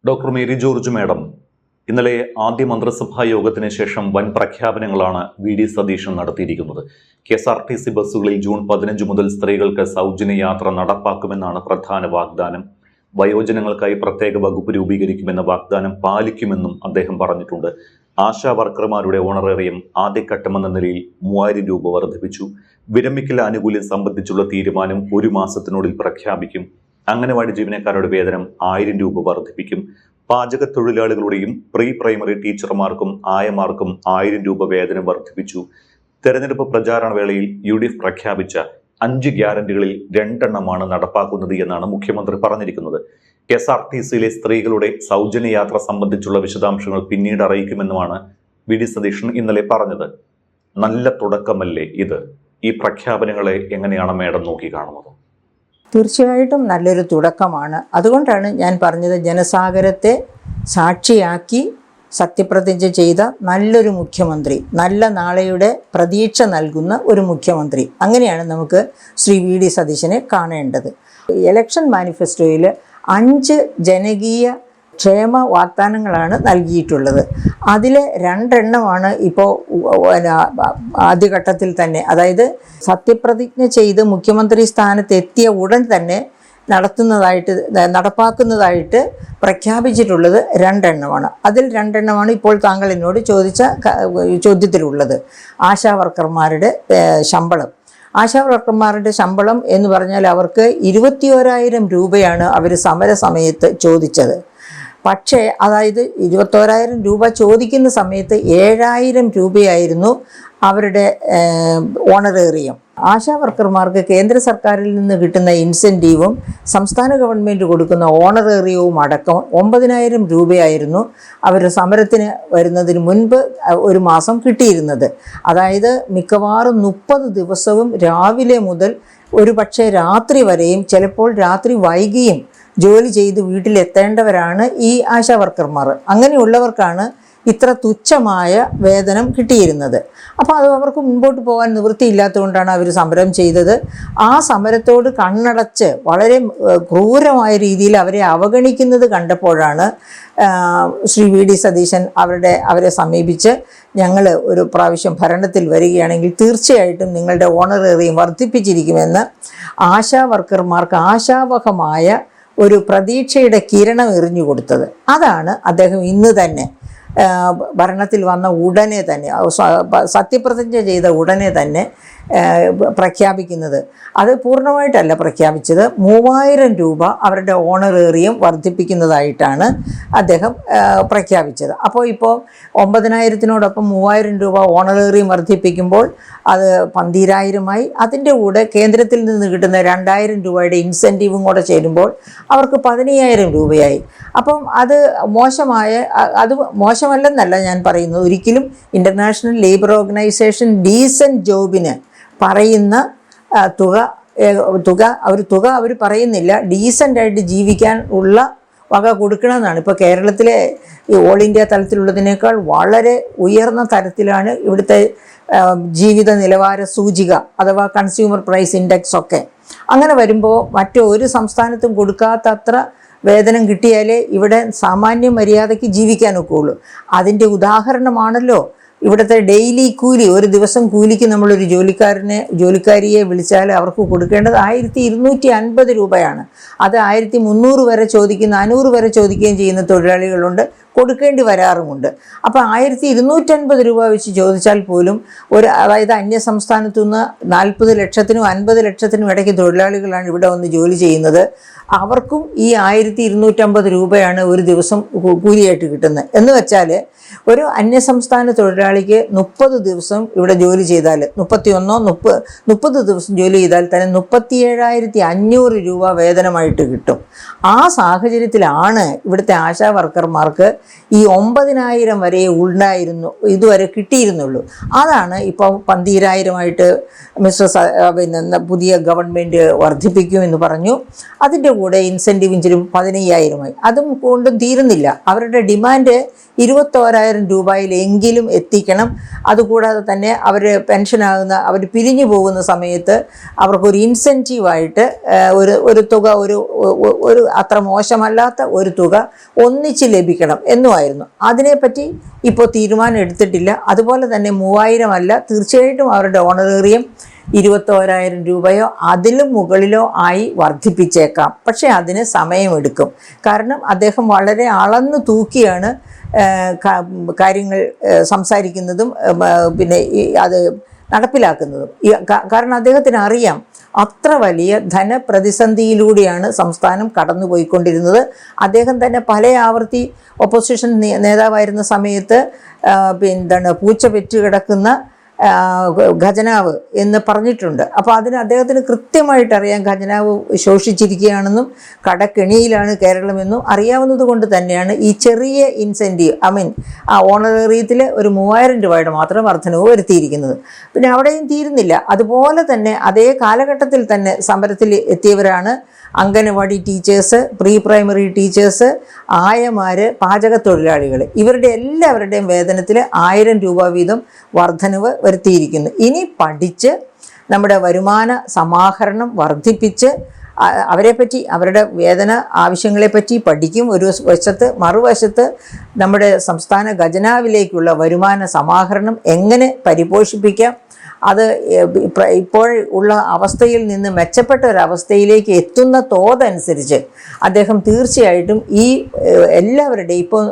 Doctor Mary George madam, ഇന്നലെ ആദ്യ മന്ത്രിസഭാ യോഗത്തിന് ശേഷം വൻ പ്രഖ്യാപനങ്ങളാണ് വി.ഡി. സതീശൻ നടത്തിയിരിക്കുന്നത്. കെ.എസ്.ആർ.ടി.സി. ബസ്സുകളിൽ ജൂൺ 15 മുതൽ സ്ത്രീകൾക്ക് സൗജന്യ യാത്ര നടപ്പാക്കുമെന്നാണ് പ്രധാന വാഗ്ദാനം. വയോജനങ്ങൾക്കായി പ്രത്യേക വകുപ്പ് രൂപീകരിക്കുമെന്ന വാഗ്ദാനം പാലിക്കുമെന്നും അദ്ദേഹം പറഞ്ഞിട്ടുണ്ട്. ആശാ വർക്കർമാരുടെ ഓണറേറിയം ആദ്യഘട്ടമെന്ന നിലയിൽ 3000 രൂപ വർദ്ധിപ്പിച്ചു. വിരമിക്കൽ ആനുകൂല്യം സംബന്ധിച്ചുള്ള തീരുമാനം 1 മാസത്തിനുള്ളിൽ പ്രഖ്യാപിക്കും. അംഗനവാടി ജീവനക്കാരുടെ വേതനം 1000 രൂപ വർദ്ധിപ്പിക്കും. പാചക തൊഴിലാളികളുടെയും പ്രീ പ്രൈമറി ടീച്ചർമാർക്കും ആയമാർക്കും 1000 രൂപ വേതനം വർദ്ധിപ്പിച്ചു. തെരഞ്ഞെടുപ്പ് പ്രചാരണ വേളയിൽ UDF പ്രഖ്യാപിച്ച 5 ഗ്യാരണ്ടികളിൽ 2 എണ്ണമാണ് നടപ്പാക്കുന്നത് എന്നാണ് മുഖ്യമന്ത്രി പറഞ്ഞിരിക്കുന്നത്. കെ.എസ്.ആർ.ടി.സിയിലെ സ്ത്രീകളുടെ സൗജന്യ യാത്ര സംബന്ധിച്ചുള്ള വിശദാംശങ്ങൾ പിന്നീട് അറിയിക്കുമെന്നുമാണ് വി.ഡി. സതീശൻ ഇന്നലെ പറഞ്ഞത്. നല്ല തുടക്കമല്ലേ ഇത്? ഈ പ്രഖ്യാപനങ്ങളെ എങ്ങനെയാണ് മേഡം നോക്കിക്കാണുന്നത്? തീർച്ചയായിട്ടും നല്ലൊരു തുടക്കമാണ്. അതുകൊണ്ടാണ് ഞാൻ പറഞ്ഞത്, ജനസാഗരത്തെ സാക്ഷിയാക്കി സത്യപ്രതിജ്ഞ ചെയ്ത നല്ലൊരു മുഖ്യമന്ത്രി, നല്ല നാളെയുടെ പ്രതീക്ഷ നൽകുന്ന ഒരു മുഖ്യമന്ത്രി, അങ്ങനെയാണ് നമുക്ക് ശ്രീ വി.ഡി. സതീശനെ കാണേണ്ടത്. ഇലക്ഷൻ മാനിഫെസ്റ്റോയിൽ 5 ജനകീയ ക്ഷേമ വാഗ്ദാനങ്ങളാണ് നൽകിയിട്ടുള്ളത്. അതിലെ 2 എണ്ണമാണ് ഇപ്പോൾ ആദ്യഘട്ടത്തിൽ തന്നെ, അതായത് സത്യപ്രതിജ്ഞ ചെയ്ത് മുഖ്യമന്ത്രി സ്ഥാനത്ത് എത്തിയ ഉടൻ തന്നെ നടപ്പാക്കുന്നതായിട്ട് പ്രഖ്യാപിച്ചിട്ടുള്ളത് 2 എണ്ണമാണ്. അതിൽ 2 എണ്ണമാണ് ഇപ്പോൾ താങ്കൾ എന്നോട് ചോദിച്ച ചോദ്യത്തിലുള്ളത്. ആശാ വർക്കർമാരുടെ ശമ്പളം. ആശാ വർക്കർമാരുടെ ശമ്പളം എന്ന് പറഞ്ഞാൽ അവർക്ക് 21,000 രൂപയാണ് അവർ സമരസമയത്ത് ചോദിച്ചത്. പക്ഷേ അതായത് 21,000 രൂപ ചോദിക്കുന്ന സമയത്ത് 7,000 രൂപയായിരുന്നു അവരുടെ ഓണറേറിയം. ആശാ വർക്കർമാർക്ക് കേന്ദ്ര സർക്കാരിൽ നിന്ന് കിട്ടുന്ന ഇൻസെൻറ്റീവും സംസ്ഥാന ഗവൺമെൻറ് കൊടുക്കുന്ന ഓണറേറിയവും അടക്കം 9,000 രൂപയായിരുന്നു അവർ സമരത്തിന് വരുന്നതിന് മുൻപ് ഒരു മാസം കിട്ടിയിരുന്നത്. അതായത് മിക്കവാറും 30 ദിവസവും രാവിലെ മുതൽ ഒരു പക്ഷേ രാത്രി വരെയും, ചിലപ്പോൾ രാത്രി വൈകിയും ജോലി ചെയ്ത് വീട്ടിലെത്തേണ്ടവരാണ് ഈ ആശാ വർക്കർമാർ. അങ്ങനെയുള്ളവർക്കാണ് ഇത്ര തുച്ഛമായ വേതനം കിട്ടിയിരുന്നത്. അപ്പോൾ അത് അവർക്ക് മുൻപോട്ട് പോകാൻ നിവൃത്തിയില്ലാത്തതുകൊണ്ടാണ് അവർ സമരം ചെയ്തത്. ആ സമരത്തോട് കണ്ണടച്ച് വളരെ ക്രൂരമായ രീതിയിൽ അവരെ അവഗണിക്കുന്നത് കണ്ടപ്പോഴാണ് ശ്രീ വി.ഡി. സതീശൻ അവരെ സമീപിച്ച്, ഞങ്ങൾ ഒരു പ്രാവശ്യം ഭരണത്തിൽ വരികയാണെങ്കിൽ തീർച്ചയായിട്ടും നിങ്ങളുടെ ഓണറേറിയം വർദ്ധിപ്പിച്ചിരിക്കുമെന്ന് ആശാ വർക്കർമാർക്ക് ആശാവഹമായ ഒരു പ്രതീക്ഷയുടെ കിരണം എറിഞ്ഞു കൊടുത്തത്. അതാണ് അദ്ദേഹം ഇന്ന് തന്നെ ഭരണത്തിൽ വന്ന ഉടനെ തന്നെ, സത്യപ്രതിജ്ഞ ചെയ്ത ഉടനെ തന്നെ പ്രഖ്യാപിക്കുന്നത്. അത് പൂർണ്ണമായിട്ടല്ല പ്രഖ്യാപിച്ചത്, 3000 രൂപ അവരുടെ ഓണറേറിയം വർദ്ധിപ്പിക്കുന്നതായിട്ടാണ് അദ്ദേഹം പ്രഖ്യാപിച്ചത്. അപ്പോൾ ഇപ്പോൾ 9,000-നോടൊപ്പം 3000 രൂപ ഓണറേറിയം വർദ്ധിപ്പിക്കുമ്പോൾ അത് 12,000-ആയി. അതിൻ്റെ കൂടെ കേന്ദ്രത്തിൽ നിന്ന് കിട്ടുന്ന 2,000 രൂപയുടെ ഇൻസെൻറ്റീവും കൂടെ ചേരുമ്പോൾ അവർക്ക് 15,000 രൂപയായി. അപ്പം അത് മോശമല്ലെന്നല്ല ഞാൻ പറയുന്നത്. ഒരിക്കലും ഇൻ്റർനാഷണൽ ലേബർ ഓർഗനൈസേഷൻ ഡീസൻറ്റ് ജോബിന് പറയുന്ന തുക അവർ പറയുന്നില്ല. ഡീസൻ്റായിട്ട് ജീവിക്കാൻ ഉള്ള വക കൊടുക്കണമെന്നാണ്. ഇപ്പോൾ കേരളത്തിലെ ഈ ഓൾ ഇന്ത്യ തലത്തിലുള്ളതിനേക്കാൾ വളരെ ഉയർന്ന തരത്തിലാണ് ഇവിടുത്തെ ജീവിത നിലവാര സൂചിക അഥവാ കൺസ്യൂമർ പ്രൈസ് ഇൻഡെക്സ് ഒക്കെ. അങ്ങനെ വരുമ്പോൾ മറ്റൊരു സംസ്ഥാനത്തും കൊടുക്കാത്തത്ര വേതനം കിട്ടിയാലേ ഇവിടെ സാമാന്യ മര്യാദയ്ക്ക് ജീവിക്കാനൊക്കെ ഉള്ളൂ. അതിൻ്റെ ഉദാഹരണമാണല്ലോ ഇവിടുത്തെ ഡെയിലി കൂലി. ഒരു ദിവസം കൂലിക്ക് നമ്മളൊരു ജോലിക്കാരിയെ വിളിച്ചാൽ അവർക്ക് കൊടുക്കേണ്ടത് 1,250 രൂപയാണ്. അത് 1,300 വരെ ചോദിക്കുന്ന, 500 വരെ ചോദിക്കുകയും ചെയ്യുന്ന തൊഴിലാളികളുണ്ട്, കൊടുക്കേണ്ടി വരാറുമുണ്ട്. അപ്പോൾ 1,250 രൂപ വെച്ച് ചോദിച്ചാൽ പോലും അതായത് അന്യ സംസ്ഥാനത്തു നിന്ന് 40 ലക്ഷത്തിനും 50 ലക്ഷത്തിനും ഇടയ്ക്ക് തൊഴിലാളികളാണ് ഇവിടെ വന്ന് ജോലി ചെയ്യുന്നത്. അവർക്കും ഈ 1,250 രൂപയാണ് ഒരു ദിവസം കൂലിയായിട്ട് കിട്ടുന്നത്. എന്ന് വെച്ചാൽ ഒരു അന്യസംസ്ഥാന തൊഴിലാളിക്ക് 30 ദിവസം ഇവിടെ ജോലി ചെയ്താൽ, 30 ദിവസം ജോലി ചെയ്താൽ തന്നെ 37,500 രൂപ വേതനമായിട്ട് കിട്ടും. ആ സാഹചര്യത്തിലാണ് ഇവിടുത്തെ ആശാ വർക്കർമാർക്ക് ഈ 9,000 വരെ ഉണ്ടായിരുന്നു, ഇതുവരെ കിട്ടിയിരുന്നുള്ളൂ. അതാണ് ഇപ്പോൾ 12,000 പിന്നെ പുതിയ ഗവൺമെൻറ് വർദ്ധിപ്പിക്കുമെന്ന് പറഞ്ഞു. അതിൻ്റെ കൂടെ ഇൻസെൻറ്റീവ് ഇഞ്ചിലും 15,000 അതും കൊണ്ടും തീരുന്നില്ല. അവരുടെ ഡിമാൻഡ് 21,000 രൂപയിലെങ്കിലും എത്തിക്കണം. അതുകൂടാതെ തന്നെ അവർ പെൻഷനാകുന്ന, അവർ പിരിഞ്ഞു പോകുന്ന സമയത്ത് അവർക്കൊരു ഇൻസെൻറ്റീവായിട്ട് ഒരു തുക, ഒരു അത്ര മോശമല്ലാത്ത ഒരു തുക ഒന്നിച്ച് ലഭിക്കണം എന്നുമായിരുന്നു. അതിനെപ്പറ്റി ഇപ്പോൾ തീരുമാനം എടുത്തിട്ടില്ല. അതുപോലെ തന്നെ 3,000 അല്ല, തീർച്ചയായിട്ടും അവരുടെ ഓണറേറിയം 21,000 രൂപയോ അതിലും മുകളിലോ ആയി വർദ്ധിപ്പിച്ചേക്കാം. പക്ഷേ അതിന് സമയമെടുക്കും. കാരണം അദ്ദേഹം വളരെ അളന്നു തൂക്കിയാണ് കാര്യങ്ങൾ സംസാരിക്കുന്നതും പിന്നെ അത് നടപ്പിലാക്കുന്നതും. കാരണം അദ്ദേഹത്തിന് അറിയാം അത്ര വലിയ ധനപ്രതിസന്ധിയിലൂടെയാണ് സംസ്ഥാനം കടന്നുപോയിക്കൊണ്ടിരുന്നത്. അദ്ദേഹം തന്നെ പല ആവർത്തി ഓപ്പോസിഷൻ നേതാവായിരുന്ന സമയത്ത് എന്താണ് പൂച്ച പെറ്റ് കിടക്കുന്ന ഖജനാവ് എന്ന് പറഞ്ഞിട്ടുണ്ട്. അപ്പോൾ അതിന് അദ്ദേഹത്തിന് കൃത്യമായിട്ട് അറിയാം ഖജനാവ് ശോഷിച്ചിരിക്കുകയാണെന്നും കടക്കെണിയിലാണ് കേരളമെന്നും അറിയാവുന്നത് കൊണ്ട് തന്നെയാണ് ഈ ചെറിയ ഇൻസെൻറ്റീവ്, ആ ഓണറേറിയത്തിൽ ഒരു 3,000 രൂപയുടെ മാത്രം വർധനവ് വരുത്തിയിരിക്കുന്നത്. പിന്നെ അവിടെയും തീരുന്നില്ല. അതുപോലെ തന്നെ അതേ കാലഘട്ടത്തിൽ തന്നെ സമരത്തിൽ എത്തിയവരാണ് Anganwadi teachers, pre primary teachers, ആയമാർ, പാചക തൊഴിലാളികൾ. ഇവരുടെ എല്ലാവരുടെയും വേതനത്തിൽ 1,000 രൂപ വീതം വർധനവ് വരുത്തിയിരിക്കുന്നു. ഇനി പഠിച്ച് നമ്മുടെ വരുമാന സമാഹരണം വർദ്ധിപ്പിച്ച് അവരെപ്പറ്റി, അവരുടെ വേതന ആവശ്യങ്ങളെപ്പറ്റി പഠിക്കും ഒരു വശത്ത്. മറുവശത്ത് നമ്മുടെ സംസ്ഥാന ഖജനാവിലേക്കുള്ള വരുമാന സമാഹരണം എങ്ങനെ പരിപോഷിപ്പിക്കാം, അത് ഇപ്പോൾ ഉള്ള അവസ്ഥയിൽ നിന്ന് മെച്ചപ്പെട്ട ഒരവസ്ഥയിലേക്ക് എത്തുന്ന തോതനുസരിച്ച് അദ്ദേഹം തീർച്ചയായിട്ടും ഈ എല്ലാവരുടെയും ഇപ്പോൾ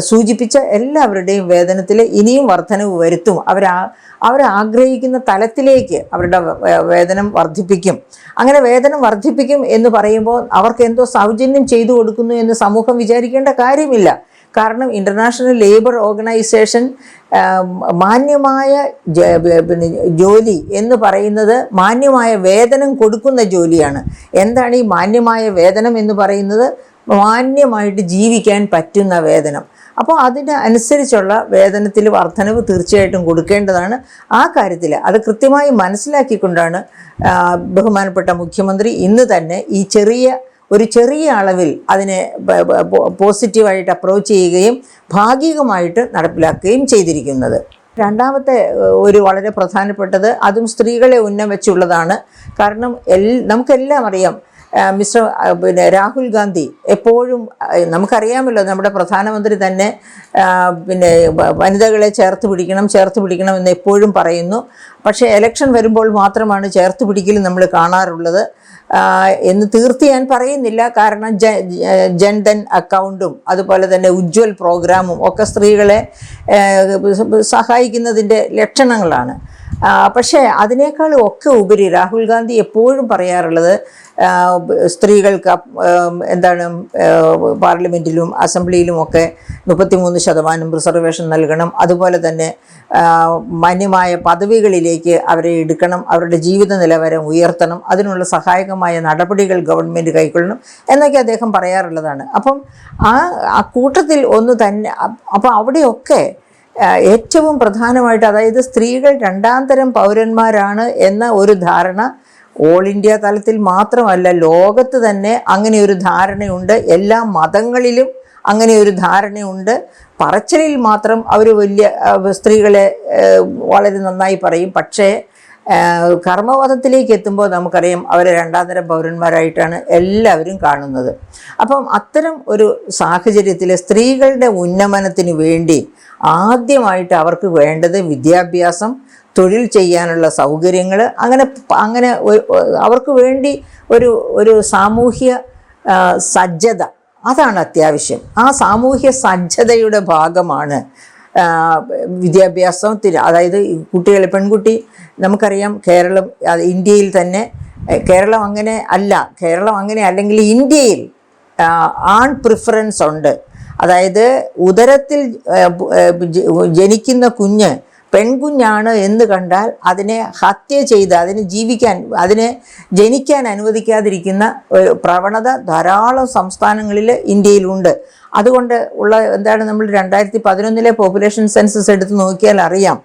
സൂചിപ്പിച്ച എല്ലാവരുടെയും വേതനത്തിൽ ഇനിയും വർധനവ് വരുത്തും. അവരാഗ്രഹിക്കുന്ന തലത്തിലേക്ക് അവരുടെ വേതനം വർദ്ധിപ്പിക്കും. അങ്ങനെ വേതനം വർദ്ധിപ്പിക്കും എന്ന് പറയുമ്പോൾ അവർക്ക് എന്തോ സൗജന്യം ചെയ്തു കൊടുക്കുന്നു എന്ന് സമൂഹം വിചാരിക്കേണ്ട കാര്യമില്ല. കാരണം ഇൻ്റർനാഷണൽ ലേബർ ഓർഗനൈസേഷൻ മാന്യമായ ജോലി എന്ന് പറയുന്നത് മാന്യമായ വേതനം കൊടുക്കുന്ന ജോലിയാണ്. എന്താണ് ഈ മാന്യമായ വേതനം എന്ന് പറയുന്നത്? മാന്യമായിട്ട് ജീവിക്കാൻ പറ്റുന്ന വേതനം. അപ്പോൾ അതിന് അനുസരിച്ചുള്ള വേതനത്തിൽ വർധനവ് തീർച്ചയായിട്ടും കൊടുക്കേണ്ടതാണ്. ആ കാര്യത്തിൽ അത് കൃത്യമായി മനസ്സിലാക്കിക്കൊണ്ടാണ് ബഹുമാനപ്പെട്ട മുഖ്യമന്ത്രി ഇന്ന് തന്നെ ഈ ഒരു ചെറിയ അളവിൽ അതിനെ പോസിറ്റീവായിട്ട് അപ്രോച്ച് ചെയ്യുകയും ഭാഗികമായിട്ട് നടപ്പിലാക്കുകയും ചെയ്തിരിക്കുന്നത്. രണ്ടാമത്തെ ഒരു വളരെ പ്രധാനപ്പെട്ടത്, അതും സ്ത്രീകളെ ഉന്നം വെച്ചുള്ളതാണ്. കാരണം നമുക്കെല്ലാം അറിയാം, രാഹുൽ ഗാന്ധി എപ്പോഴും, നമുക്കറിയാമല്ലോ, നമ്മുടെ പ്രധാനമന്ത്രി തന്നെ വനിതകളെ ചേർത്ത് പിടിക്കണം എന്ന് എപ്പോഴും പറയുന്നു. പക്ഷേ ഇലക്ഷൻ വരുമ്പോൾ മാത്രമാണ് ചേർത്ത് പിടിക്കൽ നമ്മൾ കാണാറുള്ളത് എന്ന് തീർത്ത് ഞാൻ പറയുന്നില്ല. കാരണം ജൻധൻ അക്കൗണ്ടും അതുപോലെ തന്നെ ഉജ്ജ്വൽ പ്രോഗ്രാമും ഒക്കെ സ്ത്രീകളെ സഹായിക്കുന്നതിൻ്റെ ലക്ഷണങ്ങളാണ്. പക്ഷേ അതിനേക്കാളും ഒക്കെ ഉപരി രാഹുൽ ഗാന്ധി എപ്പോഴും പറയാറുള്ളത് സ്ത്രീകൾക്ക് പാർലമെൻറ്റിലും അസംബ്ലിയിലുമൊക്കെ 33% റിസർവേഷൻ നൽകണം. അതുപോലെ തന്നെ മാന്യമായ പദവികളിലേക്ക് അവരെ എടുക്കണം, അവരുടെ ജീവിത നിലവാരം ഉയർത്തണം, അതിനുള്ള സഹായകമായ നടപടികൾ ഗവൺമെൻറ് കൈക്കൊള്ളണം എന്നൊക്കെ അദ്ദേഹം പറയാറുള്ളതാണ്. അപ്പം ആ കൂട്ടത്തിൽ ഒന്ന് തന്നെ, അപ്പോൾ അവിടെയൊക്കെ ഏറ്റവും പ്രധാനമായിട്ട്, അതായത് സ്ത്രീകൾ 2ാം തരം പൗരന്മാരാണ് എന്ന ഒരു ധാരണ ഓൾ ഇന്ത്യ തലത്തിൽ മാത്രമല്ല, ലോകത്ത് തന്നെ അങ്ങനെ ഒരു ധാരണയുണ്ട്. എല്ലാ മതങ്ങളിലും അങ്ങനെ ഒരു ധാരണയുണ്ട്. പറച്ചിലിൽ മാത്രം അവർ വലിയ സ്ത്രീകളെ വളരെ നന്നായി പറയും. പക്ഷേ കർമ്മപഥത്തിലേക്ക് എത്തുമ്പോൾ നമുക്കറിയാം അവരെ 2ാം തരം പൗരന്മാരായിട്ടാണ് എല്ലാവരും കാണുന്നത്. അപ്പം അത്തരം ഒരു സാഹചര്യത്തിൽ സ്ത്രീകളുടെ ഉന്നമനത്തിന് വേണ്ടി ആദ്യമായിട്ട് അവർക്ക് വേണ്ടത് വിദ്യാഭ്യാസം, തൊഴിൽ ചെയ്യാനുള്ള സൗകര്യങ്ങൾ, അങ്ങനെ അവർക്ക് വേണ്ടി ഒരു സാമൂഹ്യ സജ്ജത, അതാണ് അത്യാവശ്യം. ആ സാമൂഹ്യ സജ്ജതയുടെ ഭാഗമാണ് വിദ്യാഭ്യാസത്തിന്. അതായത് പെൺകുട്ടി, നമുക്കറിയാം കേരളം, ഇന്ത്യയിൽ തന്നെ കേരളം അങ്ങനെ അല്ല. കേരളം അങ്ങനെ അല്ലെങ്കിൽ ഇന്ത്യയിൽ ആൺ പ്രിഫറൻസ് ഉണ്ട്. അതായത് ഉദരത്തിൽ ജനിക്കുന്ന കുഞ്ഞ് പെൺകുഞ്ഞാണ് എന്ന് കണ്ടാൽ അതിനെ ഹത്യ ചെയ്ത് അതിനെ ജനിക്കാൻ അനുവദിക്കാതിരിക്കുന്ന ഒരു പ്രവണത ധാരാളം സംസ്ഥാനങ്ങളിൽ ഇന്ത്യയിലുണ്ട്. അതുകൊണ്ട് എന്താണ്, നമ്മൾ 2011 പോപ്പുലേഷൻ സെൻസസ് എടുത്ത് നോക്കിയാൽ അറിയാം,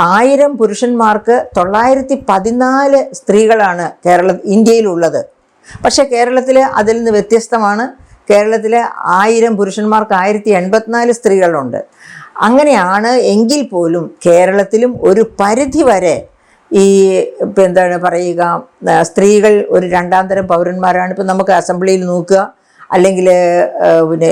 1000 പുരുഷന്മാർക്ക് 914 സ്ത്രീകളാണ് ഇന്ത്യയിലുള്ളത്. പക്ഷേ കേരളത്തിൽ അതിൽ നിന്ന് വ്യത്യസ്തമാണ്. കേരളത്തിൽ 1000 പുരുഷന്മാർക്ക് 1084 സ്ത്രീകളുണ്ട്. അങ്ങനെയാണ് എങ്കിൽ പോലും കേരളത്തിലും ഒരു പരിധി വരെ ഈ എന്താണ് പറയുക, സ്ത്രീകൾ ഒരു രണ്ടാം തരം പൗരന്മാരാണ്. ഇപ്പം നമുക്ക് അസംബ്ലിയിൽ നോക്കുക, അല്ലെങ്കിൽ പിന്നെ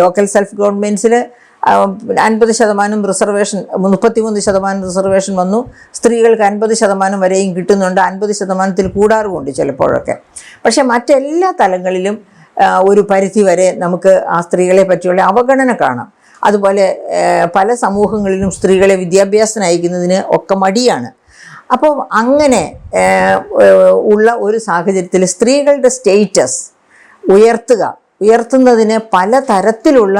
ലോക്കൽ സെൽഫ് ഗവൺമെൻറ്റ്സിൽ 50% റിസർവേഷൻ, 33% റിസർവേഷൻ വന്നു. സ്ത്രീകൾക്ക് 50% വരെയും കിട്ടുന്നുണ്ട്, 50%-ത്തിൽ കൂടാറുമുണ്ട് ചിലപ്പോഴൊക്കെ. പക്ഷേ മറ്റെല്ലാ തലങ്ങളിലും ഒരു പരിധി വരെ നമുക്ക് ആ സ്ത്രീകളെ പറ്റിയുള്ള അവഗണന കാണാം. അതുപോലെ പല സമൂഹങ്ങളിലും സ്ത്രീകളെ വിദ്യാഭ്യാസത്തിന് അയക്കുന്നതിന് ഒക്കെ മടിയാണ്. അപ്പോൾ അങ്ങനെ ഉള്ള ഒരു സാഹചര്യത്തിൽ സ്ത്രീകളുടെ സ്റ്റേറ്റസ് ഉയർത്തുന്നതിന് പല തരത്തിലുള്ള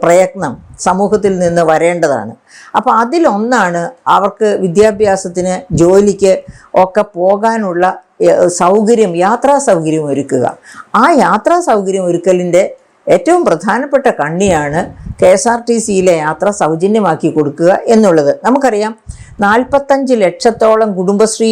പ്രയത്നം സമൂഹത്തിൽ നിന്ന് വരേണ്ടതാണ്. അപ്പോൾ അതിലൊന്നാണ് അവർക്ക് വിദ്യാഭ്യാസത്തിന്, ജോലിക്ക് ഒക്കെ പോകാനുള്ള യാത്രാ സൗകര്യം ഒരുക്കുക. ആ യാത്രാ സൗകര്യം ഒരുക്കലിൻ്റെ ഏറ്റവും പ്രധാനപ്പെട്ട കണ്ണിയാണ് KSRTCയിലെ യാത്ര സൗജന്യമാക്കി കൊടുക്കുക എന്നുള്ളത്. നമുക്കറിയാം 45 ലക്ഷത്തോളം കുടുംബശ്രീ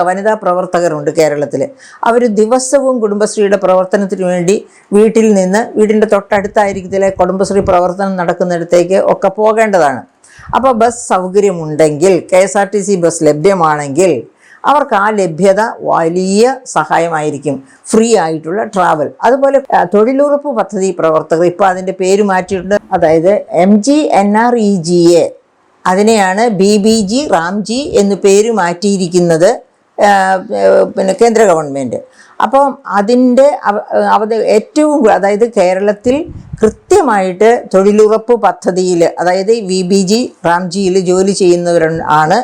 വനിതാ പ്രവർത്തകരുണ്ട് കേരളത്തിൽ. അവർ ദിവസവും കുടുംബശ്രീയുടെ പ്രവർത്തനത്തിന് വേണ്ടി വീടിൻ്റെ തൊട്ടടുത്തായിരിക്കത്തിലെ കുടുംബശ്രീ പ്രവർത്തനം നടക്കുന്നിടത്തേക്ക് ഒക്കെ പോകേണ്ടതാണ്. അപ്പോൾ ബസ് സൗകര്യമുണ്ടെങ്കിൽ, KSRTC ബസ് ലഭ്യമാണെങ്കിൽ അവർക്ക് ആ ലഭ്യത വലിയ സഹായമായിരിക്കും. ഫ്രീ ആയിട്ടുള്ള ട്രാവൽ. അതുപോലെ തൊഴിലുറപ്പ് പദ്ധതി പ്രവർത്തകർ, ഇപ്പോൾ അതിൻ്റെ പേര് മാറ്റിയിട്ടുണ്ട്. അതായത് MGNREGA, അതിനെയാണ് BBG റാംജി എന്ന് പേര് മാറ്റിയിരിക്കുന്നത് പിന്നെ കേന്ദ്ര ഗവൺമെൻറ്. അപ്പം അതിൻ്റെ അതായത് കേരളത്തിൽ കൃത്യമായിട്ട് തൊഴിലുറപ്പ് പദ്ധതിയിൽ, അതായത് BBG റാംജിയിൽ ജോലി ചെയ്യുന്നവരാണ്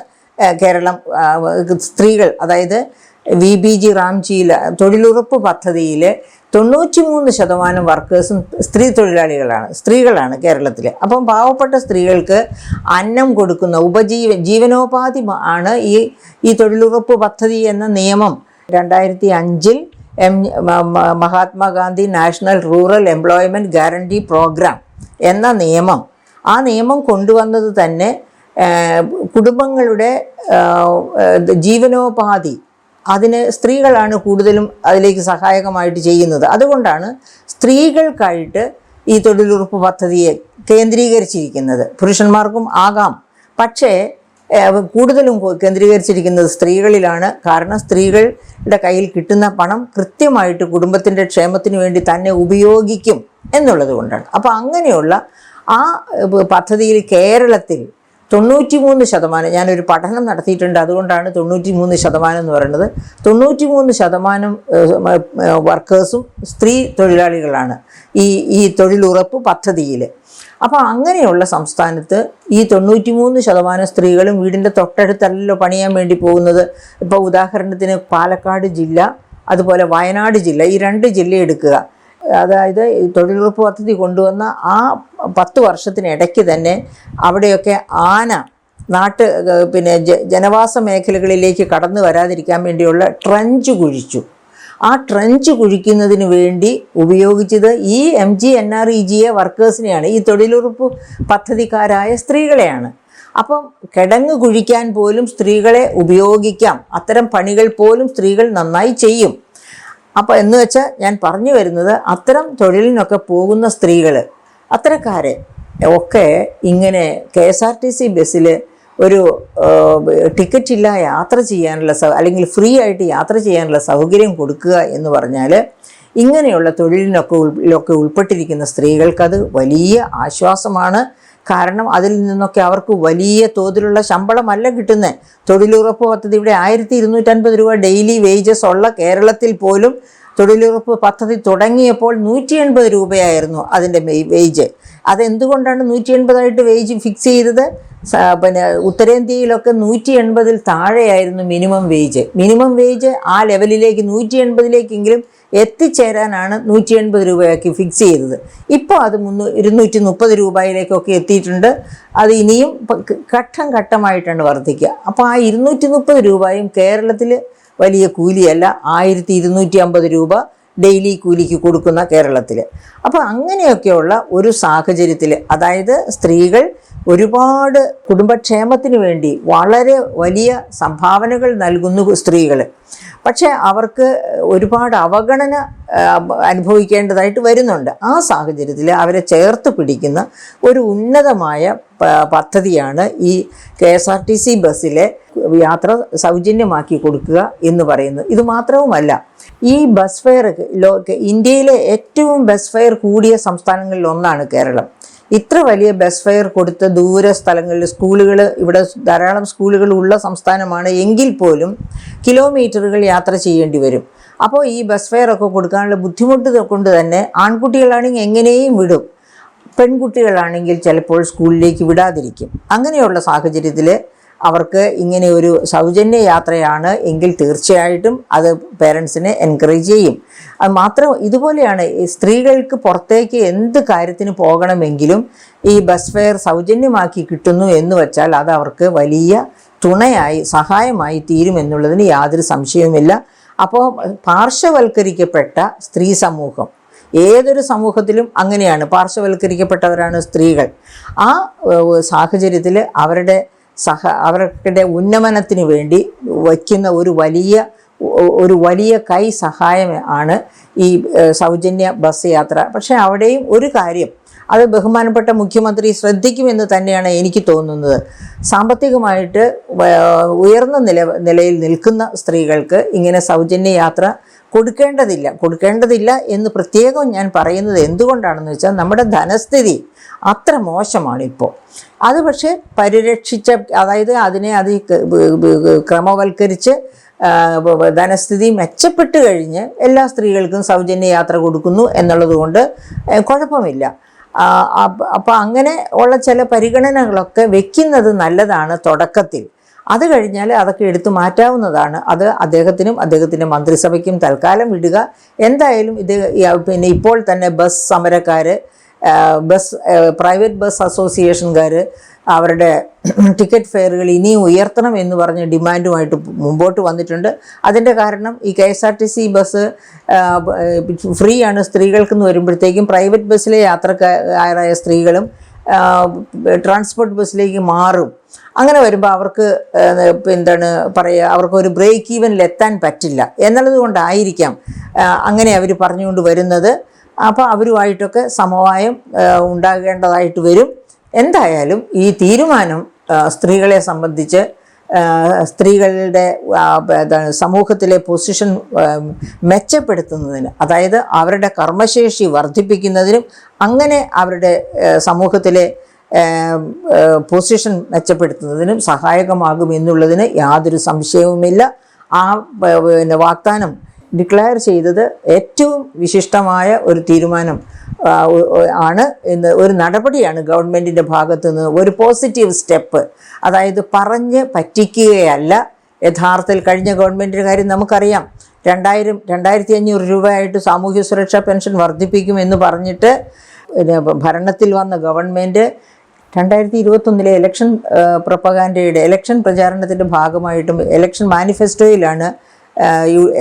കേരളം സ്ത്രീകൾ. അതായത് BBG റാംജിയിൽ തൊഴിലുറപ്പ് പദ്ധതിയിൽ 93% വർക്കേഴ്സും സ്ത്രീകളാണ് കേരളത്തിൽ. അപ്പം പാവപ്പെട്ട സ്ത്രീകൾക്ക് അന്നം കൊടുക്കുന്ന ജീവനോപാധി ആണ് ഈ തൊഴിലുറപ്പ് പദ്ധതി എന്ന നിയമം 2005 Mahatma Gandhi national rural employment guarantee programme എന്ന നിയമം. ആ നിയമം കൊണ്ടുവന്നത് തന്നെ കുടുംബങ്ങളുടെ ജീവനോപാധി അതിന് സ്ത്രീകളാണ് കൂടുതലും അതിലേക്ക് സഹായകമായിട്ട് ചെയ്യുന്നത്. അതുകൊണ്ടാണ് സ്ത്രീകൾക്കായിട്ട് ഈ തൊഴിലുറപ്പ് പദ്ധതിയെ കേന്ദ്രീകരിച്ചിരിക്കുന്നത്. പുരുഷന്മാർക്കും ആകാം, പക്ഷേ കൂടുതലും കേന്ദ്രീകരിച്ചിരിക്കുന്നത് സ്ത്രീകളിലാണ്. കാരണം സ്ത്രീകളുടെ കയ്യിൽ കിട്ടുന്ന പണം കൃത്യമായിട്ട് കുടുംബത്തിൻ്റെ ക്ഷേമത്തിന് വേണ്ടി തന്നെ ഉപയോഗിക്കും എന്നുള്ളത് കൊണ്ടാണ്. അപ്പോൾ അങ്ങനെയുള്ള ആ പദ്ധതിയിൽ കേരളത്തിൽ 93%, ഞാനൊരു പഠനം നടത്തിയിട്ടുണ്ട്, അതുകൊണ്ടാണ് 93% എന്ന് പറയുന്നത്. 93% വർക്കേഴ്സും സ്ത്രീ തൊഴിലാളികളാണ് ഈ തൊഴിലുറപ്പ് പദ്ധതിയിൽ. അപ്പോൾ അങ്ങനെയുള്ള സംസ്ഥാനത്ത് ഈ 93% സ്ത്രീകളും വീടിൻ്റെ തൊട്ടടുത്തല്ലല്ലോ പണിയാൻ വേണ്ടി പോകുന്നത്. ഇപ്പോൾ ഉദാഹരണത്തിന് പാലക്കാട് ജില്ല, അതുപോലെ വയനാട് ജില്ല, ഈ 2 ജില്ല എടുക്കുക. അതായത് ഈ തൊഴിലുറപ്പ് പദ്ധതി കൊണ്ടുവന്ന ആ 10 വർഷത്തിനിടയ്ക്ക് തന്നെ അവിടെയൊക്കെ ജനവാസ മേഖലകളിലേക്ക് കടന്നു വരാതിരിക്കാൻ വേണ്ടിയുള്ള ട്രഞ്ച് കുഴിച്ചു. ആ ട്രഞ്ച് കുഴിക്കുന്നതിന് വേണ്ടി ഉപയോഗിച്ചത് ഈ MGNREGA വർക്കേഴ്സിനെയാണ്, ഈ തൊഴിലുറപ്പ് പദ്ധതിക്കാരായ സ്ത്രീകളെയാണ്. അപ്പം കിടങ്ങ് കുഴിക്കാൻ പോലും സ്ത്രീകളെ ഉപയോഗിക്കാം. അത്തരം പണികൾ പോലും സ്ത്രീകൾ നന്നായി ചെയ്യും. അപ്പോൾ എന്ന് വെച്ചാൽ ഞാൻ പറഞ്ഞു വരുന്നത്, അത്തരം തൊഴിലിനൊക്കെ പോകുന്ന സ്ത്രീകൾ, അത്തരക്കാരെ ഒക്കെ ഇങ്ങനെ KSRTC ബസ്സിൽ ഒരു ടിക്കറ്റില്ല യാത്ര ചെയ്യാനുള്ള അല്ലെങ്കിൽ ഫ്രീ ആയിട്ട് യാത്ര ചെയ്യാനുള്ള സൗകര്യം കൊടുക്കുക എന്ന് പറഞ്ഞാൽ ഇങ്ങനെയുള്ള തൊഴിലിനൊക്കെ ഉൾപ്പെട്ടിരിക്കുന്ന സ്ത്രീകൾക്കത് വലിയ ആശ്വാസമാണ്. കാരണം അതിൽ നിന്നൊക്കെ അവർക്ക് വലിയ തോതിലുള്ള ശമ്പളമല്ല കിട്ടുന്നത്. തൊഴിലുറപ്പ് പദ്ധതിയുടെ 1250 രൂപ ഡെയിലി വേജസ് ഉള്ള കേരളത്തിൽ പോലും തൊഴിലുറപ്പ് പദ്ധതി തുടങ്ങിയപ്പോൾ 180 രൂപയായിരുന്നു അതിൻ്റെ വേജ്. അതെന്തുകൊണ്ടാണ് 180 വേജ് ഫിക്സ് ചെയ്തത്? പിന്നെ ഉത്തരേന്ത്യയിലൊക്കെ 180 താഴെയായിരുന്നു മിനിമം വേജ്. മിനിമം വേജ് ആ ലെവലിലേക്ക് 180 എത്തിച്ചേരാനാണ് 180 രൂപയാക്കി ഫിക്സ് ചെയ്തത്. ഇപ്പോൾ അത് 230 രൂപയിലേക്കൊക്കെ എത്തിയിട്ടുണ്ട്. അത് ഇനിയും ഘട്ടം ഘട്ടമായിട്ടാണ് വർദ്ധിക്കുക. അപ്പോൾ ആ 230 രൂപയും കേരളത്തിൽ വലിയ കൂലിയല്ല. 1250 രൂപ ഡെയിലി കൂലിക്ക് കൊടുക്കുന്ന കേരളത്തിൽ. അപ്പോൾ അങ്ങനെയൊക്കെയുള്ള ഒരു സാഹചര്യത്തിൽ, അതായത് സ്ത്രീകൾ ഒരുപാട് കുടുംബക്ഷേമത്തിന് വേണ്ടി വളരെ വലിയ സംഭാവനകൾ നൽകുന്നു സ്ത്രീകൾ. പക്ഷേ അവർക്ക് ഒരുപാട് അവഗണന അനുഭവിക്കേണ്ടതായിട്ട് വരുന്നുണ്ട്. ആ സാഹചര്യത്തിൽ അവരെ ചേർത്ത് പിടിക്കുന്ന ഒരു ഉന്നതമായ പദ്ധതിയാണ് ഈ KSRTC ബസ്സിലെ യാത്ര സൗജന്യമാക്കി കൊടുക്കുക എന്ന് പറയുന്നത്. ഇത് മാത്രവുമല്ല, ഈ ബസ് ഫെയർ ഇന്ത്യയിലെ ഏറ്റവും ബസ് ഫെയർ കൂടിയ സംസ്ഥാനങ്ങളിൽ ഒന്നാണ് കേരളം. ഇത്ര വലിയ ബസ് ഫെയർ കൊടുത്ത ദൂര സ്ഥലങ്ങളിൽ സ്കൂളുകൾ, ഇവിടെ ധാരാളം സ്കൂളുകൾ ഉള്ള സംസ്ഥാനമാണ് എങ്കിൽ പോലും കിലോമീറ്ററുകൾ യാത്ര ചെയ്യേണ്ടി വരും. അപ്പോൾ ഈ ബസ് ഫെയർ ഒക്കെ കൊടുക്കാനുള്ള ബുദ്ധിമുട്ട് കൊണ്ട് തന്നെ ആൺകുട്ടികളാണെങ്കിൽ എങ്ങനെയും വിടും, പെൺകുട്ടികളാണെങ്കിൽ ചിലപ്പോൾ സ്കൂളിലേക്ക് വിടാതിരിക്കും. അങ്ങനെയുള്ള സാഹചര്യത്തിൽ അവർക്ക് ഇങ്ങനെ ഒരു സൗജന്യ യാത്രയാണ് എങ്കിൽ തീർച്ചയായിട്ടും അത് പേരൻസിനെ എൻകറേജ് ചെയ്യും. അത് മാത്രം ഇതുപോലെയാണ് സ്ത്രീകൾക്ക് പുറത്തേക്ക് എന്ത് കാര്യത്തിന് പോകണമെങ്കിലും ഈ ബസ് ഫെയർ സൗജന്യമാക്കി കിട്ടുന്നു എന്ന് വെച്ചാൽ അത് അവർക്ക് വലിയ തുണയായി സഹായമായി തീരുമെന്നുള്ളതിന് യാതൊരു സംശയവുമില്ല. അപ്പോൾ പാർശ്വവൽക്കരിക്കപ്പെട്ട സ്ത്രീ സമൂഹം, ഏതൊരു സമൂഹത്തിലും അങ്ങനെയാണ്, പാർശ്വവൽക്കരിക്കപ്പെട്ടവരാണ് സ്ത്രീകൾ. ആ സാഹചര്യത്തിൽ അവരുടെ ഉന്നമനത്തിന് വേണ്ടി വയ്ക്കുന്ന ഒരു വലിയ കൈ സഹായം ആണ് ഈ സൗജന്യ ബസ് യാത്ര. പക്ഷേ അവിടെയും ഒരു കാര്യം, അത് ബഹുമാനപ്പെട്ട മുഖ്യമന്ത്രി ശ്രദ്ധിക്കുമെന്ന് തന്നെയാണ് എനിക്ക് തോന്നുന്നത്. സാമ്പത്തികമായിട്ട് ഉയർന്ന നിലയിൽ നിൽക്കുന്ന സ്ത്രീകൾക്ക് ഇങ്ങനെ സൗജന്യ യാത്ര കൊടുക്കേണ്ടതില്ല എന്ന് പ്രത്യേകം ഞാൻ പറയുന്നത് എന്തുകൊണ്ടാണെന്ന് വെച്ചാൽ നമ്മുടെ ധനസ്ഥിതി അത്ര മോശമാണിപ്പോൾ. അത് പക്ഷേ പരിരക്ഷിച്ച, അതായത് അതിനെ ക്രമവൽക്കരിച്ച് ധനസ്ഥിതി മെച്ചപ്പെട്ട് കഴിഞ്ഞ് എല്ലാ സ്ത്രീകൾക്കും സൗജന്യ യാത്ര കൊടുക്കുന്നു എന്നുള്ളത് കൊണ്ട് കുഴപ്പമില്ല. അപ്പോൾ അങ്ങനെ ഉള്ള ചില പരിഗണനകളൊക്കെ വെക്കുന്നത് നല്ലതാണ് തുടക്കത്തിൽ. അത് കഴിഞ്ഞാൽ അതൊക്കെ എടുത്തു മാറ്റാവുന്നതാണ്. അത് അദ്ദേഹത്തിൻ്റെ മന്ത്രിസഭയ്ക്കും തൽക്കാലം വിടുക. എന്തായാലും ഇത് പിന്നെ ഇപ്പോൾ തന്നെ ബസ് സമരക്കാർ, പ്രൈവറ്റ് ബസ് അസോസിയേഷൻകാർ അവരുടെ ടിക്കറ്റ് ഫെയറുകൾ ഇനിയും ഉയർത്തണം എന്ന് പറഞ്ഞ് ഡിമാൻഡുമായിട്ട് മുമ്പോട്ട് വന്നിട്ടുണ്ട്. അതിൻ്റെ കാരണം ഈ KSRTC ബസ് ഫ്രീ ആണ് സ്ത്രീകൾക്കെന്ന് വരുമ്പോഴത്തേക്കും പ്രൈവറ്റ് ബസ്സിലെ യാത്രക്കാരായ സ്ത്രീകളും ട്രാൻസ്പോർട്ട് ബസ്സിലേക്ക് മാറും. അങ്ങനെ വരുമ്പോൾ അവർക്ക് അവർക്കൊരു ബ്രേക്ക് ഈവനിൽ എത്താൻ പറ്റില്ല എന്നുള്ളത് കൊണ്ടായിരിക്കാം അങ്ങനെ അവർ പറഞ്ഞുകൊണ്ട് വരുന്നത്. അപ്പോൾ അവരുമായിട്ടൊക്കെ സമവായം ഉണ്ടാകേണ്ടതായിട്ട് വരും. എന്തായാലും ഈ തീരുമാനം സ്ത്രീകളെ സംബന്ധിച്ച് സ്ത്രീകളുടെ സമൂഹത്തിലെ പൊസിഷൻ മെച്ചപ്പെടുത്തുന്നതിന്, അതായത് അവരുടെ കർമ്മശേഷി വർദ്ധിപ്പിക്കുന്നതിനും അങ്ങനെ അവരുടെ സമൂഹത്തിലെ പൊസിഷൻ മെച്ചപ്പെടുത്തുന്നതിനും സഹായകമാകുമെന്നുള്ളതിന് യാതൊരു സംശയവുമില്ല. ആ വാഗ്ദാനം ഡിക്ലെയർ ചെയ്തത് ഏറ്റവും വിശിഷ്ടമായ ഒരു തീരുമാനം ആണ്, ഒരു നടപടിയാണ് ഗവൺമെൻറ്റിൻ്റെ ഭാഗത്തു നിന്ന്, ഒരു പോസിറ്റീവ് സ്റ്റെപ്പ്. അതായത് പറഞ്ഞ് പറ്റിക്കുകയല്ല. യഥാർത്ഥത്തിൽ കഴിഞ്ഞ ഗവൺമെൻറ്റിൻ്റെ കാര്യം നമുക്കറിയാം. 2500 രൂപയായിട്ട് സാമൂഹ്യ സുരക്ഷാ പെൻഷൻ വർദ്ധിപ്പിക്കുമെന്ന് പറഞ്ഞിട്ട് ഭരണത്തിൽ വന്ന ഗവൺമെൻറ് 2021 ഇലക്ഷൻ ഇലക്ഷൻ പ്രചാരണത്തിൻ്റെ ഭാഗമായിട്ടും ഇലക്ഷൻ മാനിഫെസ്റ്റോയിലാണ്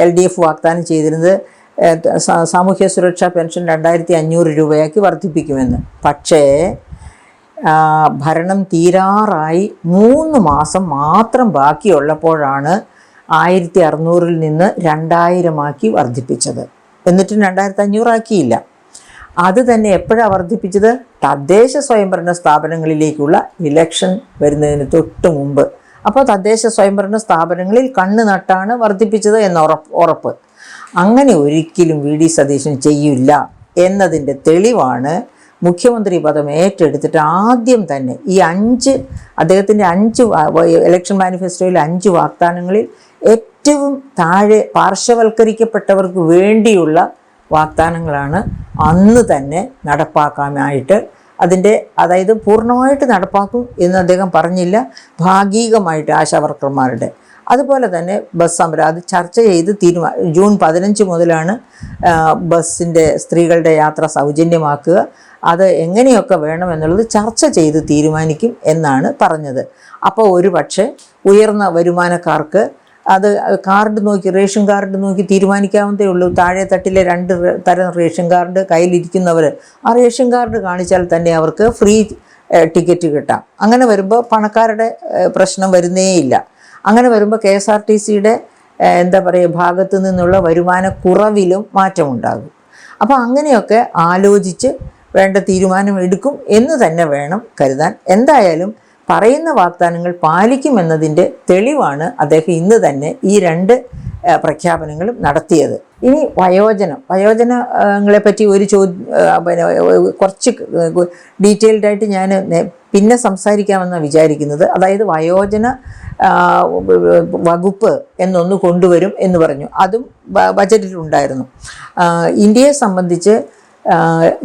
LDF വാഗ്ദാനം ചെയ്തിരുന്നത് സാമൂഹ്യ സുരക്ഷാ പെൻഷൻ 2500 രൂപയാക്കി വർദ്ധിപ്പിക്കുമെന്ന്. പക്ഷേ ഭരണം തീരാറായി 3 മാസം മാത്രം ബാക്കിയുള്ളപ്പോഴാണ് 1600 നിന്ന് 2000 വർദ്ധിപ്പിച്ചത്. എന്നിട്ടും 2500 ആക്കിയില്ല. അത് തന്നെ എപ്പോഴാണ് വർദ്ധിപ്പിച്ചത്? തദ്ദേശ സ്വയംഭരണ സ്ഥാപനങ്ങളിലേക്കുള്ള ഇലക്ഷൻ വരുന്നതിന് തൊട്ട് മുമ്പ്. അപ്പോൾ തദ്ദേശ സ്വയംഭരണ സ്ഥാപനങ്ങളിൽ കണ്ണ് നട്ടാണ് വർദ്ധിപ്പിച്ചത് എന്ന ഉറപ്പ്. അങ്ങനെ ഒരിക്കലും VD സതീശൻ ചെയ്യില്ല എന്നതിൻ്റെ തെളിവാണ് മുഖ്യമന്ത്രി പദം ഏറ്റെടുത്തിട്ട് ആദ്യം തന്നെ ഈ അദ്ദേഹത്തിൻ്റെ 5 ഇലക്ഷൻ മാനിഫെസ്റ്റോയിൽ 5 വാഗ്ദാനങ്ങളിൽ ഏറ്റവും താഴെ പാർശ്വവൽക്കരിക്കപ്പെട്ടവർക്ക് വേണ്ടിയുള്ള വാഗ്ദാനങ്ങളാണ് അന്ന് തന്നെ നടപ്പാക്കാനായിട്ട് അതായത് പൂർണ്ണമായിട്ട് നടപ്പാക്കും എന്ന് അദ്ദേഹം പറഞ്ഞില്ല, ഭാഗികമായിട്ട് ആശാവർക്കർമാരുടെ. അതുപോലെ തന്നെ ബസ് സമരം അത് ചർച്ച ചെയ്ത് ജൂൺ 15 മുതലാണ് ബസ്സിൻ്റെ സ്ത്രീകളുടെ യാത്ര സൗജന്യമാക്കുക. അത് എങ്ങനെയൊക്കെ വേണമെന്നുള്ളത് ചർച്ച ചെയ്ത് തീരുമാനിക്കും എന്നാണ് പറഞ്ഞത്. അപ്പോൾ ഒരു പക്ഷേ ഉയർന്ന വരുമാനക്കാർക്ക് അത് റേഷൻ കാർഡ് നോക്കി തീരുമാനിക്കാവുന്നതേ ഉള്ളൂ. താഴെ തട്ടിലെ 2 തരം റേഷൻ കാർഡ് കയ്യിലിരിക്കുന്നവർ ആ റേഷൻ കാർഡ് കാണിച്ചാൽ തന്നെ അവർക്ക് ഫ്രീ ടിക്കറ്റ് കിട്ടാം. അങ്ങനെ വരുമ്പോൾ പണക്കാരുടെ പ്രശ്നം വരുന്നേയില്ല. അങ്ങനെ വരുമ്പോൾ KSRTCയുടെ ഭാഗത്തു നിന്നുള്ള വരുമാനക്കുറവിലും മാറ്റമുണ്ടാകും. അപ്പോൾ അങ്ങനെയൊക്കെ ആലോചിച്ച് വേണ്ട തീരുമാനം എടുക്കും എന്ന് തന്നെ വേണം കരുതാൻ. എന്തായാലും പറയുന്ന വാഗ്ദാനങ്ങൾ പാലിക്കുമെന്നതിൻ്റെ തെളിവാണ് അദ്ദേഹം ഇന്ന് തന്നെ ഈ 2 പ്രഖ്യാപനങ്ങളും നടത്തിയത്. ഇനി വയോജനങ്ങളെ പറ്റി ഒരു കുറച്ച് ഡീറ്റെയിൽഡായിട്ട് ഞാൻ പിന്നെ സംസാരിക്കാമെന്നാണ് വിചാരിക്കുന്നത്. അതായത് വയോജന വകുപ്പ് എന്നൊന്ന് കൊണ്ടുവരും എന്ന് പറഞ്ഞു. അതും ബജറ്റിലുണ്ടായിരുന്നു. ഇന്ത്യയെ സംബന്ധിച്ച്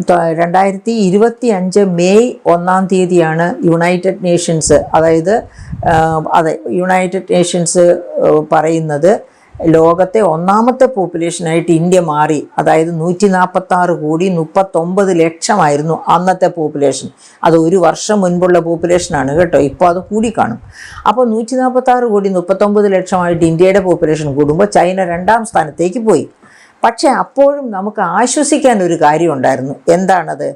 2025 മെയ് 1-ാം തീയതിയാണ് യുണൈറ്റഡ് നേഷൻസ് പറയുന്നത് ലോകത്തെ 1ാമത്തെ പോപ്പുലേഷനായിട്ട് ഇന്ത്യ മാറി. അതായത് 146,39,00,000 അന്നത്തെ പോപ്പുലേഷൻ. അത് ഒരു വർഷം മുൻപുള്ള പോപ്പുലേഷനാണ് കേട്ടോ. ഇപ്പോൾ അത് കൂടിക്കാണും. അപ്പോൾ 146,39,00,000 ഇന്ത്യയുടെ പോപ്പുലേഷൻ കൂടുമ്പോൾ ചൈന 2ാം സ്ഥാനത്തേക്ക് പോയി. പക്ഷേ അപ്പോഴും നമുക്ക് ആശ്വസിക്കാൻ ഒരു കാര്യം ഉണ്ടായിരുന്നു. എന്താണത്?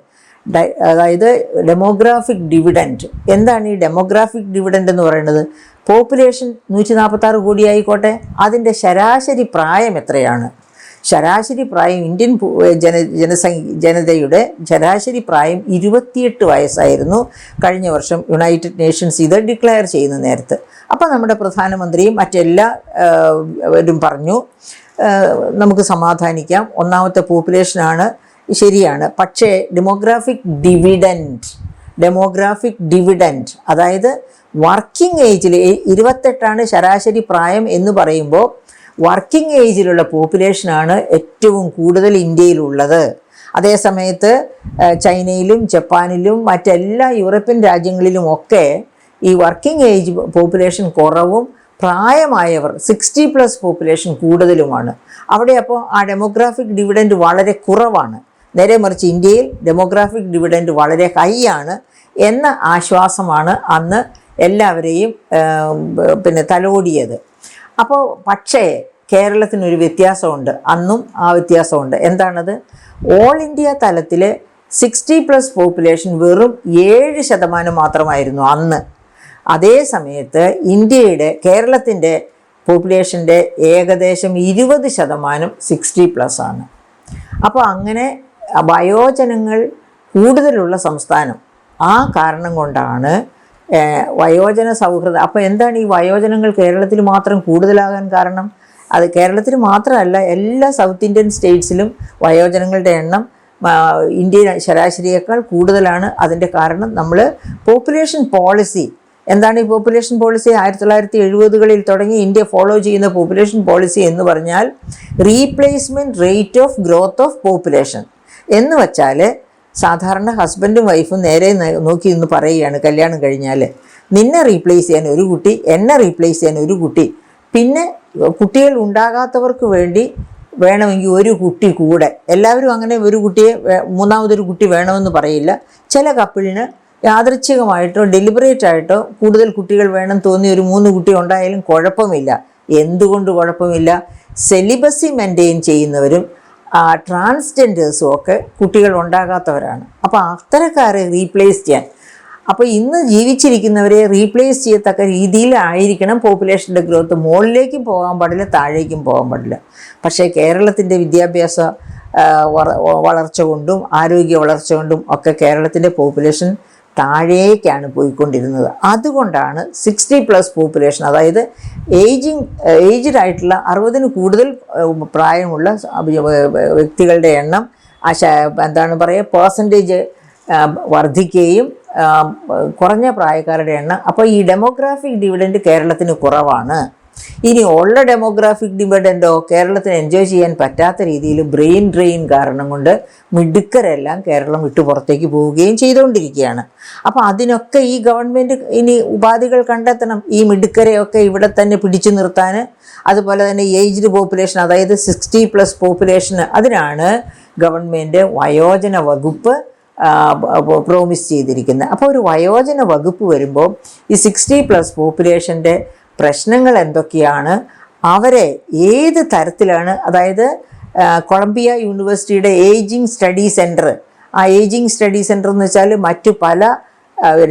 അതായത് ഡെമോഗ്രാഫിക് ഡിവിഡൻഡ്. എന്താണ് ഈ ഡെമോഗ്രാഫിക് ഡിവിഡൻഡ് എന്ന് പറയുന്നത്? പോപ്പുലേഷൻ 146 കോടി ആയിക്കോട്ടെ, അതിൻ്റെ ശരാശരി പ്രായം എത്രയാണ്? ശരാശരി പ്രായം ഇന്ത്യൻ ജനതയുടെ ശരാശരി പ്രായം 28 വയസ്സായിരുന്നു കഴിഞ്ഞ വർഷം യുണൈറ്റഡ് നേഷൻസ് ഇത് ഡിക്ലെയർ ചെയ്യുന്ന നേരത്ത്. അപ്പോൾ നമ്മുടെ പ്രധാനമന്ത്രിയും മറ്റെല്ലാവരും പറഞ്ഞു നമുക്ക് സമാധാനിക്കാം, 1ാമത്തെ പോപ്പുലേഷനാണ്, ശരിയാണ്. പക്ഷേ ഡെമോഗ്രാഫിക് ഡിവിഡൻഡ് അതായത് വർക്കിംഗ് ഏജിൽ 28 ശരാശരി പ്രായം എന്ന് പറയുമ്പോൾ വർക്കിംഗ് ഏജിലുള്ള പോപ്പുലേഷനാണ് ഏറ്റവും കൂടുതൽ ഇന്ത്യയിലുള്ളത്. അതേസമയത്ത് ചൈനയിലും ജപ്പാനിലും മറ്റെല്ലാ യൂറോപ്യൻ രാജ്യങ്ങളിലും ഒക്കെ ഈ വർക്കിംഗ് ഏജ് പോപ്പുലേഷൻ കുറവും പ്രായമായവർ 60+ പോപ്പുലേഷൻ കൂടുതലുമാണ്. അവിടെ അപ്പോൾ ആ ഡെമോഗ്രാഫിക് ഡിവിഡൻഡ് വളരെ കുറവാണ്. നേരെ മറിച്ച് ഇന്ത്യയിൽ ഡെമോഗ്രാഫിക് ഡിവിഡൻഡ് വളരെ ഹൈ ആണ് എന്ന ആശ്വാസമാണ് അന്ന് എല്ലാവരെയും തലോടിയത്. അപ്പോൾ പക്ഷേ കേരളത്തിനൊരു വ്യത്യാസമുണ്ട്, അന്നും ആ വ്യത്യാസമുണ്ട്. എന്താണത്? ഓൾ ഇന്ത്യ തലത്തിൽ 60+ പോപ്പുലേഷൻ വെറും 7% മാത്രമായിരുന്നു അന്ന്. അതേ സമയത്ത് കേരളത്തിൻ്റെ പോപ്പുലേഷൻ്റെ ഏകദേശം 20% 60+ ആണ്. അപ്പോൾ അങ്ങനെ വയോജനങ്ങൾ കൂടുതലുള്ള സംസ്ഥാനം. ആ കാരണം കൊണ്ടാണ് വയോജന സൗഹൃദം. അപ്പോൾ എന്താണ് ഈ വയോജനങ്ങൾ കേരളത്തിൽ മാത്രം കൂടുതലാകാൻ കാരണം? അത് കേരളത്തിൽ മാത്രമല്ല, എല്ലാ സൗത്ത് ഇന്ത്യൻ സ്റ്റേറ്റ്സിലും വയോജനങ്ങളുടെ എണ്ണം ഇന്ത്യൻ ശരാശരിയേക്കാൾ കൂടുതലാണ്. അതിൻ്റെ കാരണം നമ്മൾ പോപ്പുലേഷൻ പോളിസി. എന്താണ് ഈ പോപ്പുലേഷൻ പോളിസി? 1970കളിൽ തുടങ്ങി ഇന്ത്യ ഫോളോ ചെയ്യുന്ന പോപ്പുലേഷൻ പോളിസി എന്ന് പറഞ്ഞാൽ replacement rate of growth of population എന്ന് വച്ചാൽ സാധാരണ ഹസ്ബൻഡും വൈഫും നേരെ നോക്കി നിന്ന് പറയുകയാണ് കല്യാണം കഴിഞ്ഞാൽ, നിന്നെ റീപ്ലേസ് ചെയ്യാൻ ഒരു കുട്ടി, എന്നെ റീപ്ലേസ് ചെയ്യാൻ ഒരു കുട്ടി, പിന്നെ കുട്ടികൾ ഉണ്ടാകാത്തവർക്ക് വേണ്ടി വേണമെങ്കിൽ ഒരു കുട്ടി കൂടെ. എല്ലാവരും അങ്ങനെ ഒരു കുട്ടിയെ മൂന്നാമതൊരു കുട്ടി വേണമെന്ന് പറയില്ല. ചില കപ്പിളിന് യാദൃച്ഛികമായിട്ടോ ഡെലിബറേറ്റ് ആയിട്ടോ കൂടുതൽ കുട്ടികൾ വേണം തോന്നി ഒരു 3 കുട്ടി ഉണ്ടായാലും കുഴപ്പമില്ല. എന്തുകൊണ്ട് കുഴപ്പമില്ല? സെലിബസി മെയിൻറ്റെയിൻ ചെയ്യുന്നവരും ട്രാൻസ്ജെൻഡേഴ്സും ഒക്കെ കുട്ടികൾ ഉണ്ടാകാത്തവരാണ്. അപ്പോൾ അത്തരക്കാരെ റീപ്ലേസ് ചെയ്യാൻ, അപ്പോൾ ഇന്ന് ജീവിച്ചിരിക്കുന്നവരെ റീപ്ലേസ് ചെയ്യത്തക്ക രീതിയിലായിരിക്കണം പോപ്പുലേഷൻ്റെ ഗ്രോത്ത്. മുകളിലേക്കും പോകാൻ പാടില്ല, താഴേക്കും പോകാൻ പാടില്ല. പക്ഷേ കേരളത്തിൻ്റെ വിദ്യാഭ്യാസ വളർച്ച കൊണ്ടും ആരോഗ്യ വളർച്ച കൊണ്ടും ഒക്കെ കേരളത്തിൻ്റെ പോപ്പുലേഷൻ താഴേക്കാണ് പോയിക്കൊണ്ടിരുന്നത്. അതുകൊണ്ടാണ് 60+ പോപ്പുലേഷൻ, അതായത് ഏജ്ഡ് ആയിട്ടുള്ള 60-ന് കൂടുതൽ പ്രായമുള്ള വ്യക്തികളുടെ എണ്ണം പെർസെൻറ്റേജ് വർദ്ധിക്കുകയും കുറഞ്ഞ പ്രായക്കാരുടെ എണ്ണം. അപ്പോൾ ഈ ഡെമോഗ്രാഫിക് ഡിവിഡൻഡ് കേരളത്തിന് കുറവാണ്. ഇനി ഉള്ള ഡെമോഗ്രാഫിക് ഡിവിഡൻഡോ കേരളത്തിന് എൻജോയ് ചെയ്യാൻ പറ്റാത്ത രീതിയിൽ ബ്രെയിൻ ഡ്രെയിൻ കാരണം കൊണ്ട് മിടുക്കരെല്ലാം കേരളം വിട്ടു പുറത്തേക്ക് പോവുകയും ചെയ്തുകൊണ്ടിരിക്കുകയാണ്. അപ്പോൾ അതിനൊക്കെ ഈ ഗവൺമെൻറ് ഇനി ഉപാധികൾ കണ്ടെത്തണം, ഈ മിടുക്കരെയൊക്കെ ഇവിടെ തന്നെ പിടിച്ചു നിർത്താൻ. അതുപോലെ തന്നെ ഏജ്ഡ് പോപ്പുലേഷൻ, അതായത് 60+ പോപ്പുലേഷന്, അതിനാണ് ഗവൺമെൻറ് വയോജന വകുപ്പ് പ്രോമിസ് ചെയ്തിരിക്കുന്നത്. അപ്പോൾ ഒരു വയോജന വകുപ്പ് വരുമ്പോൾ ഈ 60+ പോപ്പുലേഷൻ്റെ പ്രശ്നങ്ങൾ എന്തൊക്കെയാണ്, അവരെ ഏത് തരത്തിലാണ്, അതായത് കൊളംബിയ യൂണിവേഴ്സിറ്റിയുടെ ഏജിങ് സ്റ്റഡി സെൻറ്റർ, ആ ഏജിങ് സ്റ്റഡി സെൻറ്റർ എന്ന് വെച്ചാൽ മറ്റു പല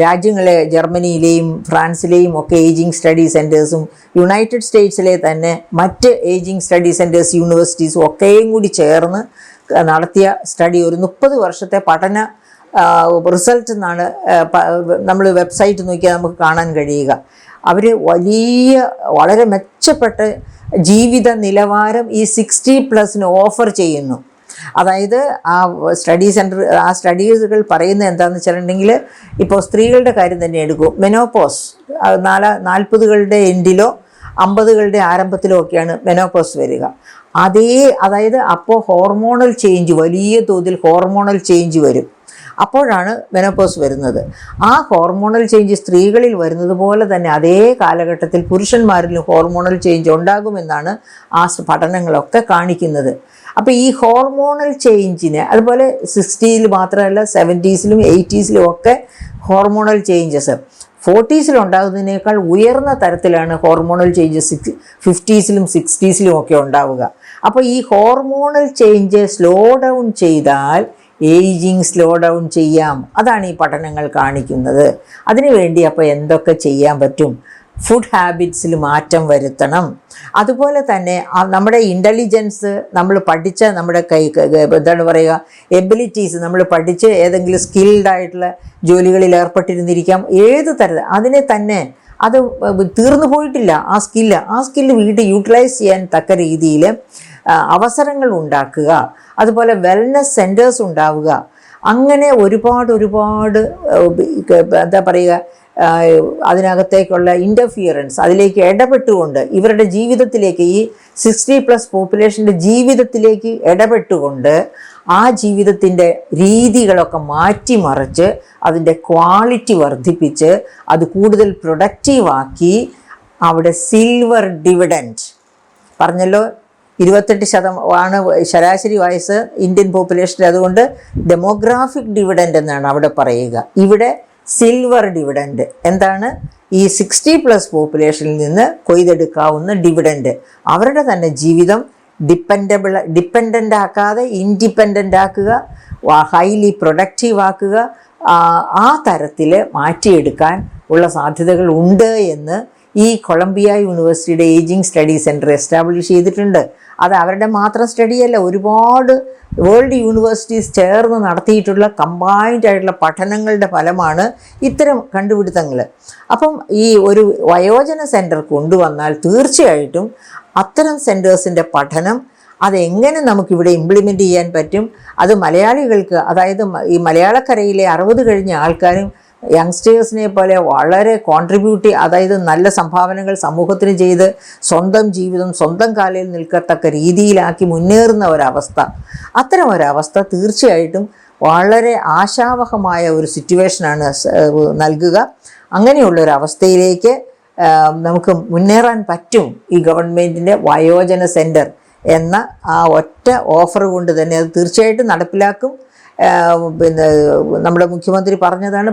രാജ്യങ്ങളെ, ജർമ്മനിയിലെയും ഫ്രാൻസിലെയും ഒക്കെ ഏജിങ് സ്റ്റഡി സെൻറ്റേഴ്സും യുണൈറ്റഡ് സ്റ്റേറ്റ്സിലെ തന്നെ മറ്റ് ഏജിങ് സ്റ്റഡി സെൻറ്റേഴ്സ് യൂണിവേഴ്സിറ്റീസും ഒക്കെയും കൂടി ചേർന്ന് നടത്തിയ സ്റ്റഡി, ഒരു 30 വർഷത്തെ പഠന റിസൾട്ട് എന്നാണ് നമ്മൾ വെബ്സൈറ്റ് നോക്കിയാൽ നമുക്ക് കാണാൻ കഴിയുക. അവർ വളരെ മെച്ചപ്പെട്ട ജീവിത നിലവാരം ഈ 60+ ഓഫർ ചെയ്യുന്നു. അതായത് ആ സ്റ്റഡി സെൻറ്റർ, ആ സ്റ്റഡീസുകൾ പറയുന്നത് എന്താണെന്ന് വെച്ചിട്ടുണ്ടെങ്കിൽ, ഇപ്പോൾ സ്ത്രീകളുടെ കാര്യം തന്നെ എടുക്കൂ. മെനോപോസ് 40കളുടെ എൻഡിലോ 50കളുടെ ആരംഭത്തിലോ ഒക്കെയാണ് മെനോപോസ് വരിക. അതായത് അപ്പോൾ ഹോർമോണൽ ചേഞ്ച്, വലിയ തോതിൽ ഹോർമോണൽ ചേഞ്ച് വരും. അപ്പോഴാണ് മെനോപോസ് വരുന്നത്. ആ ഹോർമോണൽ ചേഞ്ച് സ്ത്രീകളിൽ വരുന്നത് പോലെ തന്നെ അതേ കാലഘട്ടത്തിൽ പുരുഷന്മാരിലും ഹോർമോണൽ ചേഞ്ച് ഉണ്ടാകുമെന്നാണ് ആ പഠനങ്ങളൊക്കെ കാണിക്കുന്നത്. അപ്പോൾ ഈ ഹോർമോണൽ ചേഞ്ചിന്, അതുപോലെ 60ൽ മാത്രമല്ല 70സിലും 80സിലും ഒക്കെ ഹോർമോണൽ ചേഞ്ചസ് 40സിൽ ഉണ്ടാകുന്നതിനേക്കാൾ ഉയർന്ന തരത്തിലാണ് ഹോർമോണൽ ചേഞ്ചസ് 50സിലും 60സിലും ഒക്കെ ഉണ്ടാവുക. അപ്പോൾ ഈ ഹോർമോണൽ ചേഞ്ച് സ്ലോ ഡൗൺ ചെയ്താൽ ഏജിങ് സ്ലോ ഡൗൺ ചെയ്യാം. അതാണ് ഈ പഠനങ്ങൾ കാണിക്കുന്നത്. അതിനുവേണ്ടി അപ്പോൾ എന്തൊക്കെ ചെയ്യാൻ പറ്റും? ഫുഡ് ഹാബിറ്റ്സിൽ മാറ്റം വരുത്തണം. അതുപോലെ തന്നെ നമ്മുടെ ഇൻ്റലിജൻസ്, നമ്മൾ പഠിച്ച നമ്മുടെ എന്താണ് പറയുക, എബിലിറ്റീസ്, നമ്മൾ പഠിച്ച് ഏതെങ്കിലും സ്കിൽഡായിട്ടുള്ള ജോലികളിൽ ഏർപ്പെട്ടിരുന്നിരിക്കാം, ഏത് തരത്തിൽ അതിനെ തന്നെ, അത് തീർന്നു പോയിട്ടില്ല. ആ സ്കില്ല് വീണ്ടും യൂട്ടിലൈസ് ചെയ്യാൻ തക്ക രീതിയിൽ അവസരങ്ങൾ ഉണ്ടാക്കുക. അതുപോലെ വെൽനസ് സെൻറ്റേഴ്സ് ഉണ്ടാവുക. അങ്ങനെ ഒരുപാട് എന്താ പറയുക, അതിനകത്തേക്കുള്ള ഇൻ്റർഫിയറൻസ്, അതിലേക്ക് ഇടപെട്ടുകൊണ്ട് ഇവരുടെ ജീവിതത്തിലേക്ക്, ഈ 60+ പോപ്പുലേഷൻ്റെ ജീവിതത്തിലേക്ക് ഇടപെട്ടുകൊണ്ട് ആ ജീവിതത്തിൻ്റെ രീതികളൊക്കെ മാറ്റിമറിച്ച് അതിൻ്റെ ക്വാളിറ്റി വർദ്ധിപ്പിച്ച് അത് കൂടുതൽ പ്രൊഡക്റ്റീവാക്കി അവിടെ സിൽവർ ഡിവിഡൻഡ് പറഞ്ഞല്ലോ, 28% ശരാശരി വയസ്സ് ഇന്ത്യൻ പോപ്പുലേഷനിൽ. അതുകൊണ്ട് ഡെമോഗ്രാഫിക് ഡിവിഡൻഡ് എന്നാണ് അവിടെ പറയുക. ഇവിടെ സിൽവർ ഡിവിഡൻഡ് എന്താണ്? ഈ 60+ പോപ്പുലേഷനിൽ നിന്ന് കൊയ്തെടുക്കാവുന്ന ഡിവിഡൻഡ്, അവരുടെ തന്നെ ജീവിതം ഡിപ്പെൻഡൻ്റ് ആക്കാതെ ഇൻഡിപെൻഡൻ്റ് ആക്കുക, ഹൈലി പ്രൊഡക്റ്റീവ് ആക്കുക. ആ തരത്തിൽ മാറ്റിയെടുക്കാൻ ഉള്ള സാധ്യതകൾ ഉണ്ട് എന്ന് ഈ കൊളംബിയ യൂണിവേഴ്സിറ്റിയുടെ ഏജിങ് സ്റ്റഡി സെൻറ്റർ എസ്റ്റാബ്ലിഷ് ചെയ്തിട്ടുണ്ട്. അത് അവരുടെ മാത്രം സ്റ്റഡിയല്ല, ഒരുപാട് വേൾഡ് യൂണിവേഴ്സിറ്റീസ് ചേർന്ന് നടത്തിയിട്ടുള്ള കമ്പൈൻഡ് ആയിട്ടുള്ള പഠനങ്ങളുടെ ഫലമാണ് ഇത്തരം കണ്ടുപിടുത്തങ്ങൾ. അപ്പം ഈ ഒരു വയോജന സെൻറ്റർ കൊണ്ടുവന്നാൽ തീർച്ചയായിട്ടും അത്തരം സെൻറ്റേഴ്സിൻ്റെ പഠനം അതെങ്ങനെ നമുക്കിവിടെ ഇംപ്ലിമെൻ്റ് ചെയ്യാൻ പറ്റും, അത് മലയാളികൾക്ക്, അതായത് ഈ മലയാളക്കരയിലെ 60 കഴിഞ്ഞ ആൾക്കാരും യങ്സ്റ്റേഴ്സിനെ പോലെ വളരെ അതായത് നല്ല സംഭാവനകൾ സമൂഹത്തിന് ചെയ്ത് സ്വന്തം ജീവിതം സ്വന്തം കാലിൽ നിൽക്കത്തക്ക രീതിയിലാക്കി മുന്നേറുന്ന ഒരവസ്ഥ, അത്തരം ഒരവസ്ഥ തീർച്ചയായിട്ടും വളരെ ആശാവഹമായ ഒരു സിറ്റുവേഷനാണ് നൽകുക. അങ്ങനെയുള്ളൊരവസ്ഥയിലേക്ക് നമുക്ക് മുന്നേറാൻ പറ്റും ഈ ഗവൺമെൻറ്റിൻ്റെ വയോജന സെൻറ്റർ എന്ന ആ ഒറ്റ ഓഫർ കൊണ്ട് തന്നെ. അത് തീർച്ചയായിട്ടും നടപ്പിലാക്കും. പിന്നെ നമ്മുടെ മുഖ്യമന്ത്രി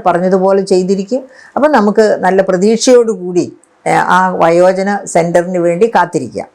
പറഞ്ഞതുപോലെ ചെയ്തിരിക്കും. അപ്പം നമുക്ക് നല്ല പ്രതീക്ഷയോടുകൂടി ആ വയോജന സെൻറ്ററിന് വേണ്ടി കാത്തിരിക്കാം.